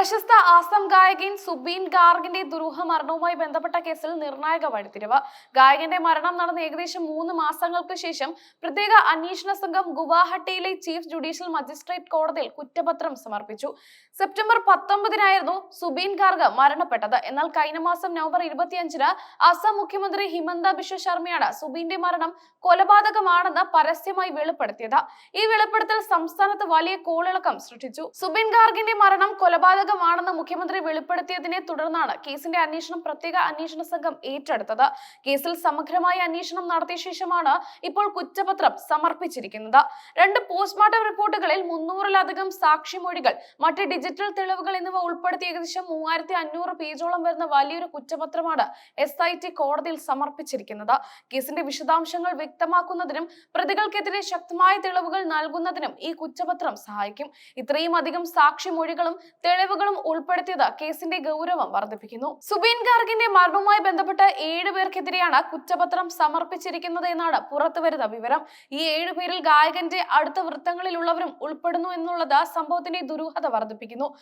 പ്രശസ്ത ആസാം ഗായകൻ സുബീൻ ഗാർഗിന്റെ ദുരൂഹ മരണവുമായി ബന്ധപ്പെട്ട കേസിൽ നിർണായക വഴിത്തിരിവ്. ഗായകന്റെ മരണം നടന്ന ഏകദേശം 3 മാസങ്ങൾക്ക് ശേഷം പ്രത്യേക അന്വേഷണ സംഘം ഗുവാഹട്ടിയിലെ ചീഫ് ജുഡീഷ്യൽ മജിസ്ട്രേറ്റ് കോടതിയിൽ കുറ്റപത്രം സമർപ്പിച്ചു. സെപ്റ്റംബർ 19-നായിരുന്നു സുബീൻ ഗാർഗ് മരണപ്പെട്ടത്. എന്നാൽ കഴിഞ്ഞ മാസം നവംബർ 25-ന് ആസാം മുഖ്യമന്ത്രി ഹിമന്ത ബിശ്വ ശർമ്മയാണ് സുബീന്റെ മരണം കൊലപാതകമാണെന്ന് പരസ്യമായി വെളിപ്പെടുത്തിയത്. ഈ വെളിപ്പെടുത്തൽ സംസ്ഥാനത്ത് വലിയ കോളിളക്കം സൃഷ്ടിച്ചു. സുബീൻ ഗാർഗിന്റെ മരണം കൊലപാതകമാണെന്ന് മുഖ്യമന്ത്രി വെളിപ്പെടുത്തിയതിനെ തുടർന്നാണ് കേസിന്റെ അന്വേഷണം പ്രത്യേക അന്വേഷണ സംഘം ഏറ്റെടുത്തത്. കേസിൽ സമഗ്രമായ അന്വേഷണം നടത്തിയ ശേഷമാണ് ഇപ്പോൾ കുറ്റപത്രം സമർപ്പിച്ചിരിക്കുന്നത്. 2 പോസ്റ്റ്മോർട്ടം റിപ്പോർട്ടുകളിൽ 300-ലധികം സാക്ഷിമൊഴികൾ, മറ്റ് ഡിജിറ്റൽ തെളിവുകൾ എന്നിവ ഉൾപ്പെടുത്തി ഏകദേശം 3500 പേജോളം വരുന്ന വലിയൊരു കുറ്റപത്രമാണ് SIT കോടതിയിൽ സമർപ്പിച്ചിരിക്കുന്നത്. കേസിന്റെ വിശദാംശങ്ങൾ വ്യക്തമാക്കുന്നതിനും പ്രതികൾക്കെതിരെ ശക്തമായ തെളിവുകൾ നൽകുന്നതിനും ഈ കുറ്റപത്രം സഹായിക്കും. ഇത്രയും അധികം സാക്ഷിമൊഴികളും തെളിവുകളും ഉൾപ്പെടുത്തിയത് കേസിന്റെ ഗൗരവം വർദ്ധിപ്പിക്കുന്നു. സുബീൻ ഗാർഗിന്റെ മരണവുമായി ബന്ധപ്പെട്ട് 7 പേർക്കെതിരെയാണ് കുറ്റപത്രം സമർപ്പിച്ചിരിക്കുന്നത് എന്നാണ് പുറത്തുവരുന്ന വിവരം. ഈ 7 പേരിൽ ഗായകന്റെ അടുത്ത വൃത്തങ്ങളിലുള്ളവരും ഉൾപ്പെടുന്നു എന്നുള്ളത് സംഭവത്തിന്റെ ദുരൂഹത വർദ്ധിപ്പിക്കുന്നു.